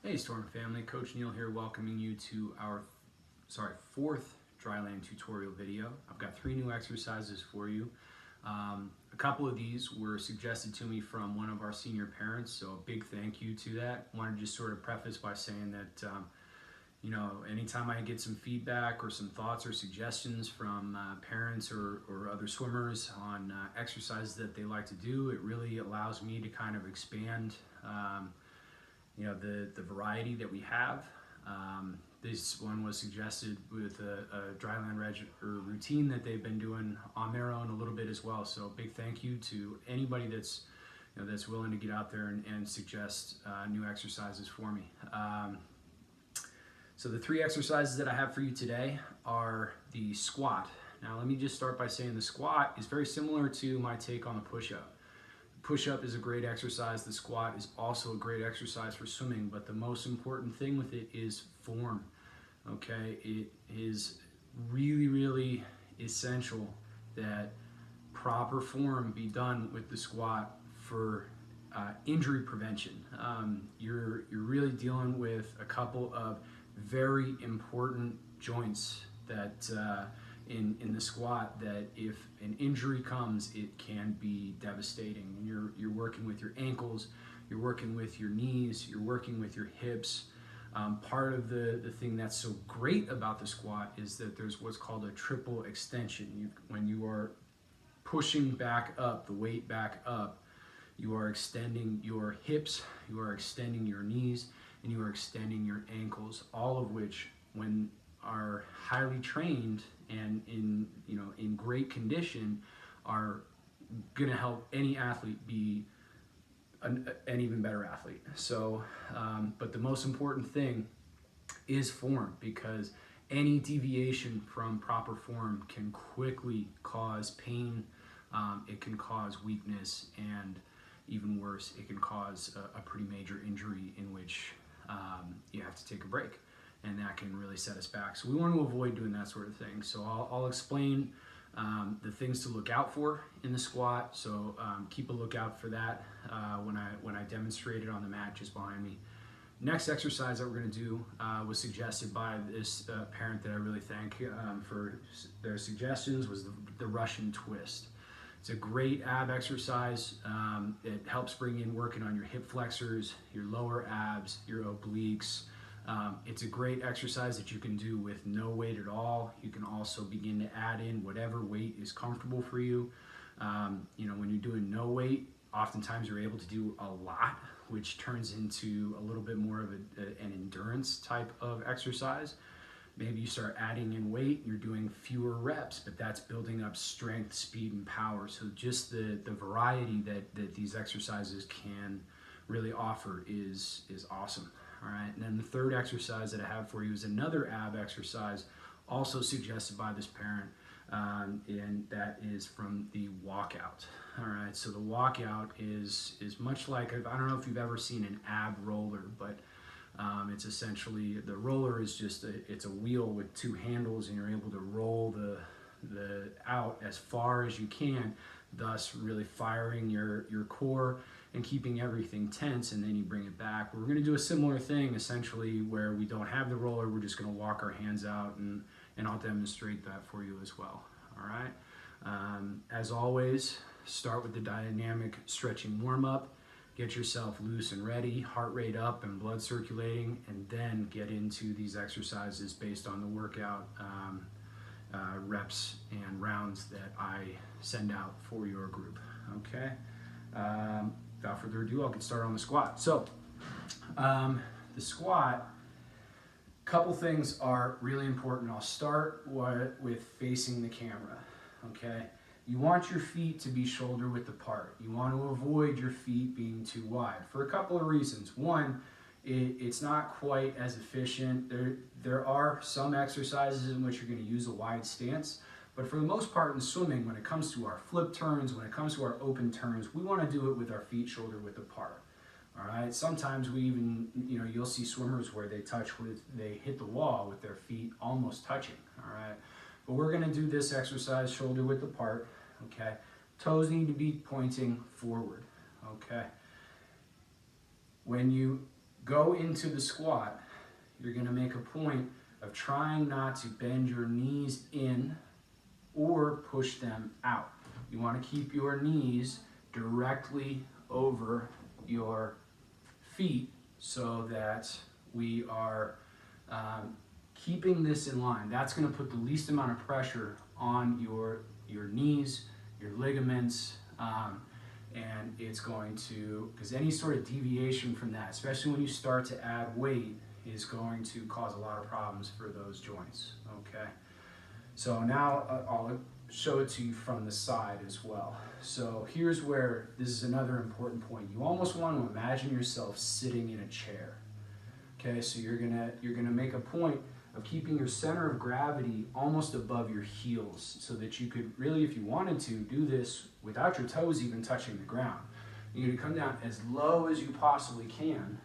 Hey Storm family, Coach Neil here welcoming you to our fourth Dryland tutorial video. I've got 3 new exercises for you. A couple of these were suggested to me from one of our senior parents, so a big thank you to that. I want to just sort of preface by saying that anytime I get some feedback or some thoughts or suggestions from parents or other swimmers on exercises that they like to do, it really allows me to kind of expand the variety that we have. This one was suggested with a Dryland routine that they've been doing on their own a little bit as well. So big thank you to anybody that's that's willing to get out there and suggest new exercises for me. So the 3 exercises that I have for you today are the squat. Now let me just start by saying the squat is very similar to my take on the push-up. Push-up is a great exercise. The squat is also a great exercise for swimming, but the most important thing with it is form. Okay, it is really essential that proper form be done with the squat for injury prevention. You're really dealing with a couple of very important joints that in the squat, that if an injury comes, it can be devastating. You're working with your ankles, you're working with your knees, you're working with your hips. Part of the thing that's so great about the squat is that there's what's called a triple extension. When you are pushing back up, the weight back up, you are extending your hips, you are extending your knees, and you are extending your ankles, all of which, when are highly trained and in great condition, are going to help any athlete be an even better athlete. So, but the most important thing is form, because any deviation from proper form can quickly cause pain. It can cause weakness, and even worse, it can cause a pretty major injury in which you have to take a break, and that can really set us back. So we want to avoid doing that sort of thing. So I'll explain the things to look out for in the squat. So keep a lookout for that when I demonstrate it on the mat just behind me. Next exercise that we're going to do was suggested by this parent that I really thank for their suggestions, was the Russian twist. It's a great ab exercise. It helps bring in working on your hip flexors, your lower abs, your obliques. It's a great exercise that you can do with no weight at all. You can also begin to add in whatever weight is comfortable for you. When you're doing no weight, oftentimes you're able to do a lot, which turns into a little bit more of an endurance type of exercise. Maybe you start adding in weight, you're doing fewer reps, but that's building up strength, speed, and power. So just the variety that these exercises can really offer is awesome. All right, and then the third exercise that I have for you is another ab exercise, also suggested by this parent, and that is from the walkout. All right, so the walkout is much like, I don't know if you've ever seen an ab roller, but it's essentially, the roller is just it's a wheel with 2 handles, and you're able to roll the out as far as you can, thus really firing your core and keeping everything tense, and then you bring it back. We're going to do a similar thing, essentially, where we don't have the roller. We're just going to walk our hands out, and I'll demonstrate that for you as well. All right. As always, start with the dynamic stretching warm-up. Get yourself loose and ready, heart rate up and blood circulating, and then get into these exercises based on the workout reps and rounds that I send out for your group. Okay. Without further ado, I'll get started on the squat. So the squat, couple things are really important. I'll start with facing the camera. Okay. You want your feet to be shoulder width apart. You want to avoid your feet being too wide for a couple of reasons. One, it's not quite as efficient. There are some exercises in which you're going to use a wide stance, but for the most part in swimming, when it comes to our flip turns, when it comes to our open turns, we want to do it with our feet shoulder width apart. All right. Sometimes we even, you'll see swimmers where they hit the wall with their feet almost touching. All right. But we're going to do this exercise shoulder width apart. Okay. Toes need to be pointing forward. Okay. When you go into the squat, you're going to make a point of trying not to bend your knees in or push them out. You want to keep your knees directly over your feet so that we are keeping this in line. That's going to put the least amount of pressure on your knees, your ligaments, and it's going to, because any sort of deviation from that, especially when you start to add weight, is going to cause a lot of problems for those joints, okay? So now I'll show it to you from the side as well. So here's where, this is another important point. You almost want to imagine yourself sitting in a chair, okay? So you're gonna make a point of keeping your center of gravity almost above your heels so that you could really, if you wanted to, do this without your toes even touching the ground. You're gonna come down as low as you possibly can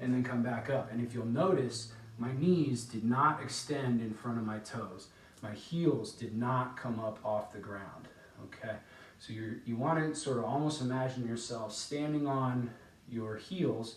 and then come back up. And if you'll notice, my knees did not extend in front of my toes. My heels did not come up off the ground, okay? So you want to sort of almost imagine yourself standing on your heels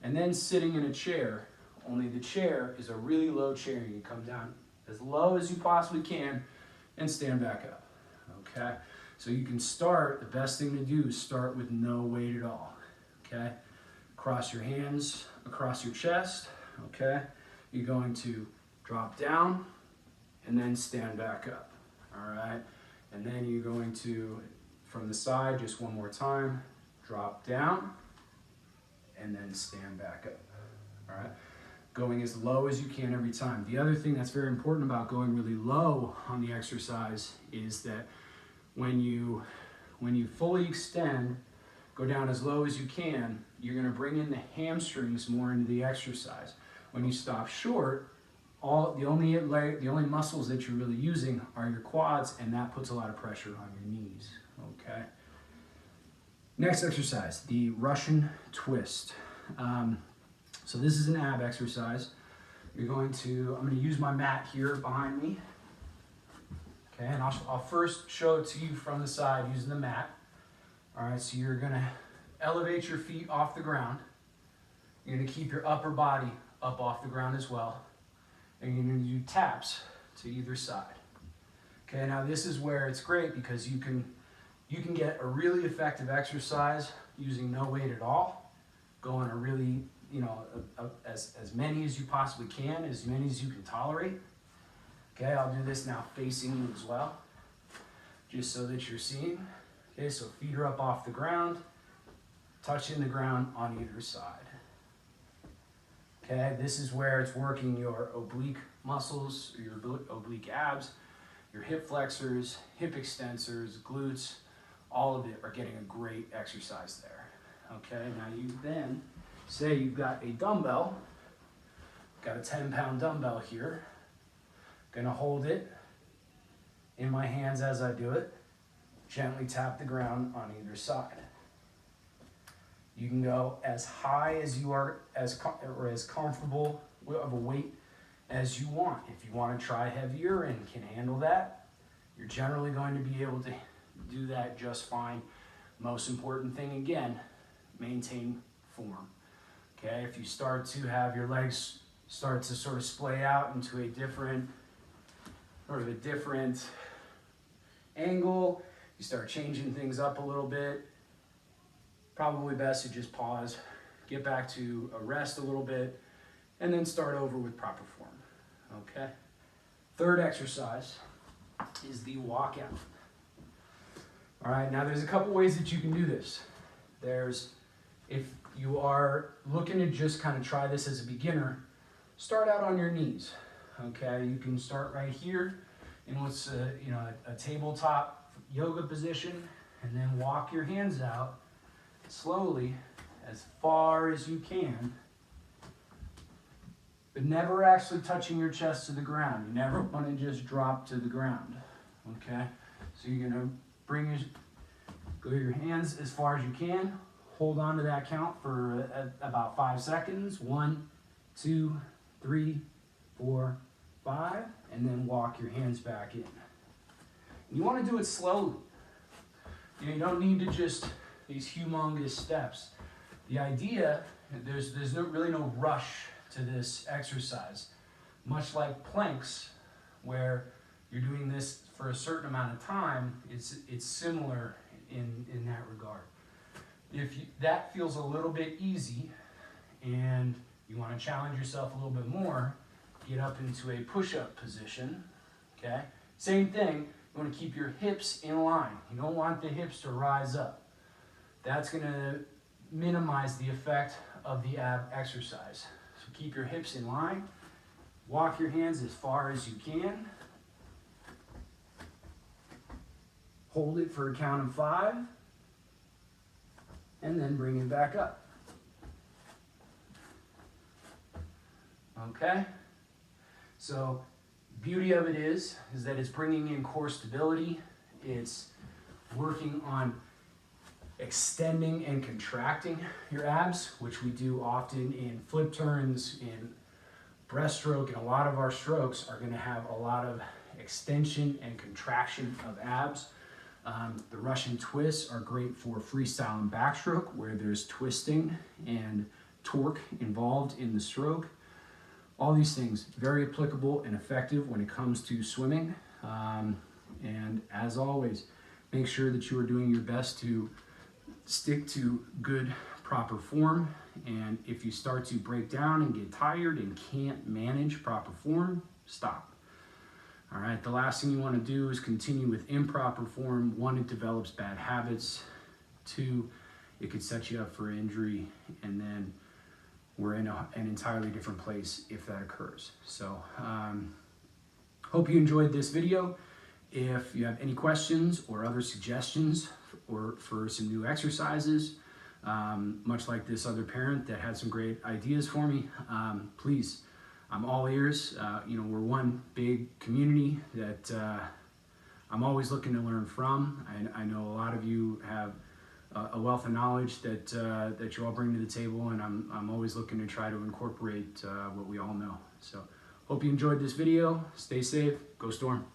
and then sitting in a chair, only the chair is a really low chair. You come down as low as you possibly can and stand back up, okay? So you can start, the best thing to do is start with no weight at all, okay? Cross your hands across your chest, okay? You're going to drop down and then stand back up, all right? And then you're going to, from the side, just one more time, drop down and then stand back up, all right? Going as low as you can every time. The other thing that's very important about going really low on the exercise is that when you fully extend, go down as low as you can, you're gonna bring in the hamstrings more into the exercise. When you stop short, the only muscles that you're really using are your quads, and that puts a lot of pressure on your knees, okay? Next exercise, the Russian twist. So this is an ab exercise. I'm gonna use my mat here behind me. Okay, and I'll first show it to you from the side using the mat. All right, so you're gonna elevate your feet off the ground. You're gonna keep your upper body up off the ground as well. And you're gonna do taps to either side. Okay, now this is where it's great because you can get a really effective exercise using no weight at all. Going a really, as many as you possibly can, as many as you can tolerate. Okay, I'll do this now facing you as well, just so that you're seeing. Okay, so feet are up off the ground, touching the ground on either side. Okay, this is where it's working your oblique muscles, your oblique abs, your hip flexors, hip extensors, glutes, all of it are getting a great exercise there. Okay, now you then say you've got a dumbbell, got a 10-pound dumbbell here, gonna hold it in my hands as I do it, gently tap the ground on either side. You can go as high as you are, as comfortable of a weight as you want. If you want to try heavier and can handle that, you're generally going to be able to do that just fine. Most important thing, again, maintain form. Okay, if you start to have your legs start to sort of splay out into a different angle, you start changing things up a little bit, probably best to just pause, get back to a rest a little bit, and then start over with proper form, okay? Third exercise is the walkout. All right, now there's a couple ways that you can do this. If you are looking to just kind of try this as a beginner, start out on your knees, okay? You can start right here in what's a tabletop yoga position, and then walk your hands out slowly as far as you can, but never actually touching your chest to the ground. You never want to just drop to the ground, okay? So you're gonna go your hands as far as you can, hold on to that count for about 5 seconds. 1, 2, 3, 4, 5, and then walk your hands back in. You want to do it slowly. You don't need to just these humongous steps. The idea There's really no rush to this exercise. Much like planks, where you're doing this for a certain amount of time, it's similar in that regard. If that feels a little bit easy and you want to challenge yourself a little bit more, get up into a push-up position, okay? Same thing, you want to keep your hips in line. You don't want the hips to rise up. That's going to minimize the effect of the ab exercise. So keep your hips in line. Walk your hands as far as you can. Hold it for a count of 5. And then bring it back up. Okay? So, beauty of it is that it's bringing in core stability. It's working on extending and contracting your abs, which we do often in flip turns, in breaststroke, and a lot of our strokes are going to have a lot of extension and contraction of abs. The Russian twists are great for freestyle and backstroke, where there's twisting and torque involved in the stroke. All these things very applicable and effective when it comes to swimming. And as always, make sure that you are doing your best to stick to good, proper form. And if you start to break down and get tired and can't manage proper form, stop. All right, the last thing you want to do is continue with improper form. 1, it develops bad habits. 2, it could set you up for injury. And then we're in an entirely different place if that occurs. So, hope you enjoyed this video. If you have any questions or other suggestions for some new exercises, much like this other parent that had some great ideas for me, please, I'm all ears. We're one big community that I'm always looking to learn from. I know a lot of you have a wealth of knowledge that you all bring to the table, and I'm always looking to try to incorporate what we all know. So, hope you enjoyed this video. Stay safe. Go Storm.